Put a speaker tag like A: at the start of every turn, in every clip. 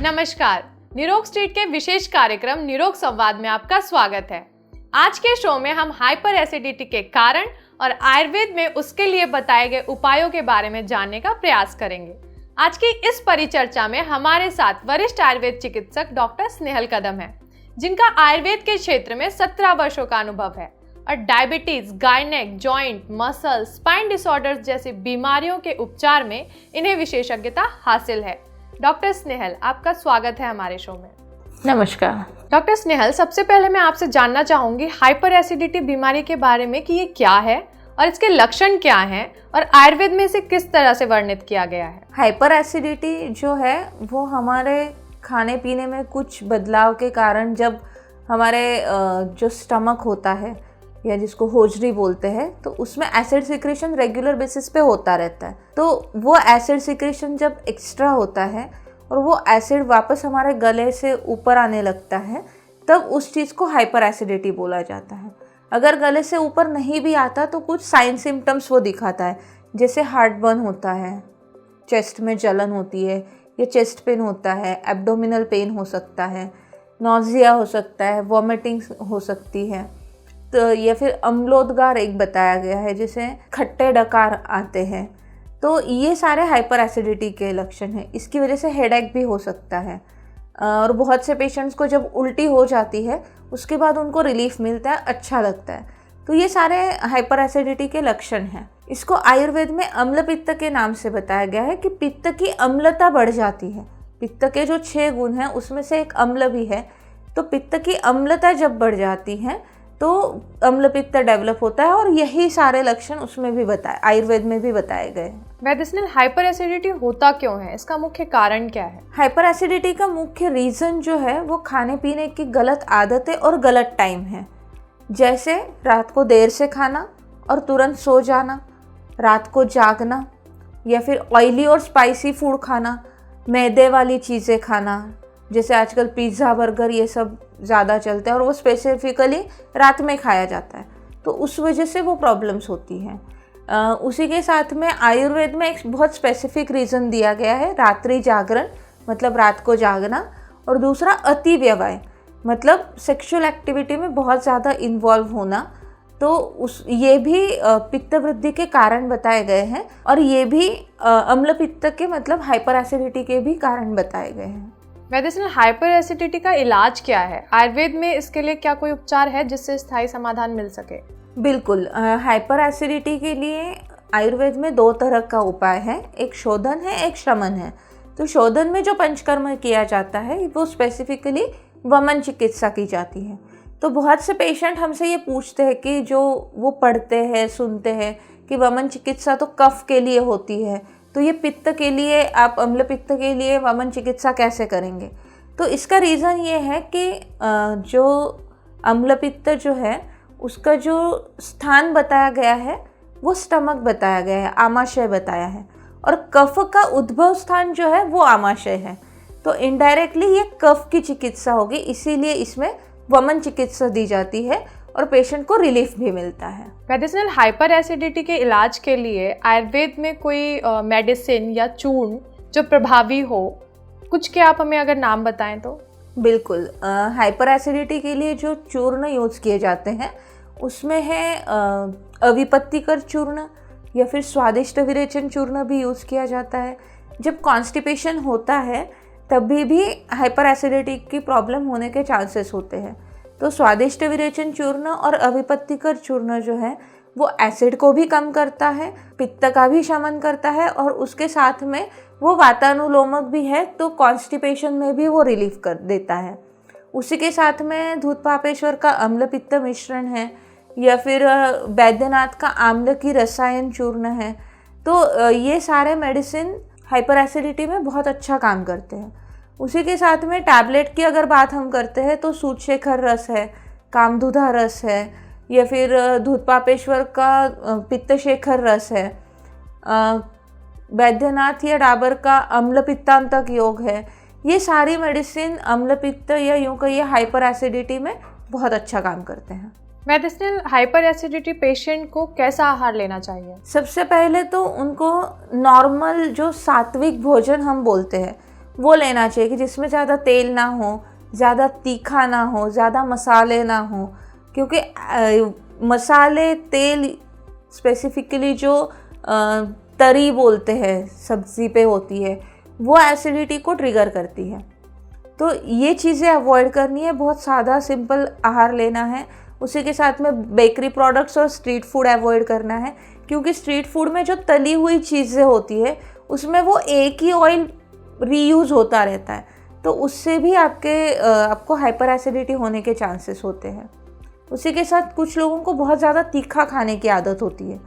A: नमस्कार, निरोग स्ट्रीट के विशेष कार्यक्रम निरोग संवाद में आपका स्वागत है। आज के शो में हम हाइपर एसिडिटी के कारण और आयुर्वेद में उसके लिए बताए गए उपायों के बारे में जानने का प्रयास करेंगे। आज की इस परिचर्चा में हमारे साथ वरिष्ठ आयुर्वेद चिकित्सक डॉक्टर स्नेहल कदम हैं, जिनका आयुर्वेद के क्षेत्र में 17 वर्षों का अनुभव है और diabetes, gynaec, joint, muscle, spine disorders जैसी बीमारियों के उपचार में इन्हें विशेषज्ञता हासिल है। डॉक्टर स्नेहल, आपका स्वागत है हमारे शो में।
B: नमस्कार
A: डॉक्टर स्नेहल, सबसे पहले मैं आपसे जानना चाहूंगी हाइपर एसिडिटी बीमारी के बारे में कि ये क्या है और इसके लक्षण क्या हैं और आयुर्वेद में इसे किस तरह से वर्णित किया गया है।
B: हाइपर एसिडिटी जो है वो हमारे खाने पीने में कुछ बदलाव के कारण जब हमारे जो स्टमक होता है या जिसको होजरी बोलते हैं, तो उसमें एसिड सिक्रेशन रेगुलर बेसिस पे होता रहता है। तो वो एसिड सिक्रेशन जब एक्स्ट्रा होता है और वो एसिड वापस हमारे गले से ऊपर आने लगता है, तब उस चीज़ को हाइपर एसिडिटी बोला जाता है। अगर गले से ऊपर नहीं भी आता तो कुछ साइन सिम्टम्स वो दिखाता है, जैसे हार्ट बर्न होता है, चेस्ट में जलन होती है या चेस्ट पेन होता है, एब्डोमिनल पेन हो सकता है, नॉजिया हो सकता है, वॉमिटिंग हो सकती है, तो या फिर अम्लोदगार एक बताया गया है जिसे खट्टे डकार आते हैं। तो ये सारे हाइपर एसिडिटी के लक्षण हैं। इसकी वजह से हेडेक भी हो सकता है और बहुत से पेशेंट्स को जब उल्टी हो जाती है उसके बाद उनको रिलीफ मिलता है, अच्छा लगता है। तो ये सारे हाइपर एसिडिटी के लक्षण हैं। इसको आयुर्वेद में अम्ल पित्त के नाम से बताया गया है कि पित्त की अम्लता बढ़ जाती है। पित्त के जो 6 गुण हैं उसमें से एक अम्ल भी है। तो पित्त की अम्लता जब बढ़ जाती है तो अम्ल पित्त डेवलप होता है और यही सारे लक्षण उसमें भी बताए, आयुर्वेद में भी बताए गए हैं।
A: मेडिसिनल हाइपर एसिडिटी होता क्यों है, इसका मुख्य कारण क्या है?
B: हाइपर एसिडिटी का मुख्य रीज़न जो है वो खाने पीने की गलत आदतें और गलत टाइम है। जैसे रात को देर से खाना और तुरंत सो जाना, रात को जागना, या फिर ऑयली और स्पाइसी फूड खाना, मैदे वाली चीज़ें खाना, जैसे आजकल पिज़्ज़ा, बर्गर ये सब ज़्यादा चलते हैं और वो स्पेसिफिकली रात में खाया जाता है, तो उस वजह से वो प्रॉब्लम्स होती हैं। उसी के साथ में आयुर्वेद में एक बहुत स्पेसिफिक रीज़न दिया गया है, रात्रि जागरण मतलब रात को जागना, और दूसरा अति व्यवहार मतलब सेक्सुअल एक्टिविटी में बहुत ज़्यादा इन्वॉल्व होना। तो ये भी पित्त वृद्धि के कारण बताए गए हैं और ये भी अम्ल पित्त के मतलब हाइपर एसिडिटी के भी कारण बताए गए हैं।
A: मेडिसिनल हाइपर एसिडिटी का इलाज क्या है? आयुर्वेद में इसके लिए क्या कोई उपचार है जिससे स्थायी समाधान मिल सके?
B: बिल्कुल, हाइपर एसिडिटी के लिए आयुर्वेद में 2 तरह का उपाय है, एक शोधन है, एक शमन है। तो शोधन में जो पंचकर्म किया जाता है वो स्पेसिफिकली वमन चिकित्सा की जाती है। तो बहुत से पेशेंट हमसे ये पूछते हैं कि जो वो पढ़ते हैं, सुनते हैं कि वमन चिकित्सा तो कफ के लिए होती है, तो ये पित्त के लिए, आप अम्ल पित्त के लिए वमन चिकित्सा कैसे करेंगे? तो इसका रीज़न ये है कि जो अम्ल पित्त जो है उसका जो स्थान बताया गया है वो स्टमक बताया गया है, आमाशय बताया है, और कफ का उद्भव स्थान जो है वो आमाशय है। तो इनडायरेक्टली ये कफ की चिकित्सा होगी, इसीलिए इसमें वमन चिकित्सा दी जाती है और पेशेंट को रिलीफ भी मिलता है।
A: मेडिसिनल हाइपर एसिडिटी के इलाज के लिए आयुर्वेद में कोई मेडिसिन या चूर्ण जो प्रभावी हो, कुछ के आप हमें अगर नाम बताएं तो?
B: बिल्कुल, हाइपर एसिडिटी के लिए जो चूर्ण यूज़ किए जाते हैं उसमें है अविपत्तिकर चूर्ण या फिर स्वादिष्ट विरेचन चूर्ण भी यूज़ किया जाता है। जब कॉन्स्टिपेशन होता है तभी भी हाइपर एसिडिटी की प्रॉब्लम होने के चांसेस होते हैं। तो स्वादिष्ट विरेचन चूर्ण और अविपत्तिकर चूर्ण जो है वो एसिड को भी कम करता है, पित्त का भी शमन करता है और उसके साथ में वो वातानुलोमक भी है, तो कॉन्स्टिपेशन में भी वो रिलीफ कर देता है। उसी के साथ में धूत पापेश्वर का अम्ल पित्त मिश्रण है या फिर बैद्यनाथ का आम्ल की रसायन चूर्ण है। तो ये सारे मेडिसिन हाइपर एसिडिटी में बहुत अच्छा काम करते हैं। उसी के साथ में टैबलेट की अगर बात हम करते हैं तो सूतशेखर रस है, कामधुधा रस है, या फिर धूत पापेश्वर का पित्तशेखर रस है, बैद्यनाथ या डाबर का अम्ल पित्तांतक योग है। ये सारी मेडिसिन अम्ल पित्त या यूँ कहिए हाइपर एसिडिटी में बहुत अच्छा काम करते हैं।
A: मेडिसिनल हाइपर एसिडिटी पेशेंट को कैसा आहार लेना चाहिए?
B: सबसे पहले तो उनको नॉर्मल जो सात्विक भोजन हम बोलते हैं वो लेना चाहिए कि जिसमें ज़्यादा तेल ना हो, ज़्यादा तीखा ना हो, ज़्यादा मसाले ना हो, क्योंकि मसाले, तेल, स्पेसिफिकली जो तरी बोलते हैं सब्ज़ी पे होती है, वो एसिडिटी को ट्रिगर करती है। तो ये चीज़ें अवॉइड करनी है, बहुत सादा सिंपल आहार लेना है। उसी के साथ में बेकरी प्रोडक्ट्स और स्ट्रीट फूड अवॉइड करना है, क्योंकि स्ट्रीट फूड में जो तली हुई चीज़ें होती है उसमें वो एक ही ऑयल रीयूज़ होता रहता है, तो उससे भी आपको हाइपर एसिडिटी होने के चांसेस होते हैं। उसी के साथ कुछ लोगों को बहुत ज़्यादा तीखा खाने की आदत होती है,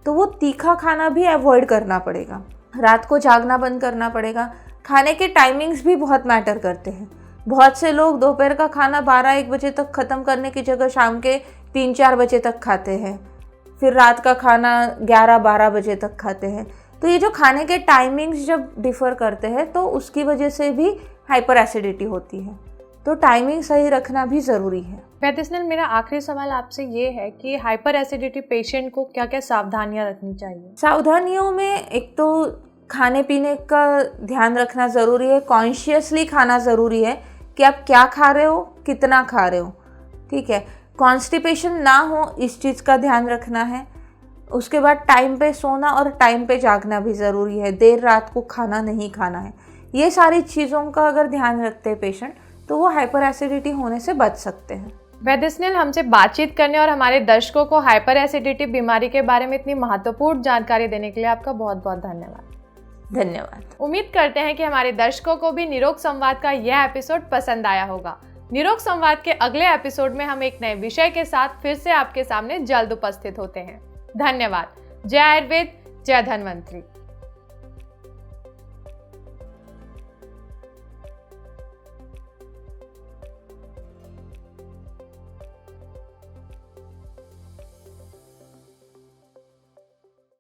B: तो वो तीखा खाना भी अवॉइड करना पड़ेगा। रात को जागना बंद करना पड़ेगा। खाने के टाइमिंग्स भी बहुत मैटर करते हैं। बहुत से लोग दोपहर का खाना 12-1 बजे तक ख़त्म करने की जगह शाम के 3-4 बजे तक खाते हैं, फिर रात का खाना 11-12 बजे तक खाते हैं। तो ये जो खाने के टाइमिंग्स जब डिफ़र करते हैं तो उसकी वजह से भी हाइपर एसिडिटी होती है, तो टाइमिंग सही रखना भी ज़रूरी है।
A: वैद्य स्नेहल, मेरा आखिरी सवाल आपसे ये है कि हाइपर एसिडिटी पेशेंट को क्या क्या सावधानियां रखनी चाहिए?
B: सावधानियों में एक तो खाने पीने का ध्यान रखना ज़रूरी है, कॉन्शियसली खाना ज़रूरी है कि आप क्या खा रहे हो, कितना खा रहे हो, ठीक है। कॉन्स्टिपेशन ना हो इस चीज़ का ध्यान रखना है। उसके बाद टाइम पे सोना और टाइम पे जागना भी ज़रूरी है, देर रात को खाना नहीं खाना है। ये सारी चीज़ों का अगर ध्यान रखते हैं पेशेंट, तो वो हाइपर एसिडिटी होने से बच सकते हैं।
A: वैद्य स्नेहल, हमसे बातचीत करने और हमारे दर्शकों को हाइपर एसिडिटी बीमारी के बारे में इतनी महत्वपूर्ण जानकारी देने के लिए आपका बहुत बहुत धन्यवाद।
B: धन्यवाद।
A: उम्मीद करते हैं कि हमारे दर्शकों को भी निरोग संवाद का यह एपिसोड पसंद आया होगा। निरोग संवाद के अगले एपिसोड में हम एक नए विषय के साथ फिर से आपके सामने जल्द उपस्थित होते हैं। धन्यवाद। जय आयुर्वेद, जय धन्वंतरी।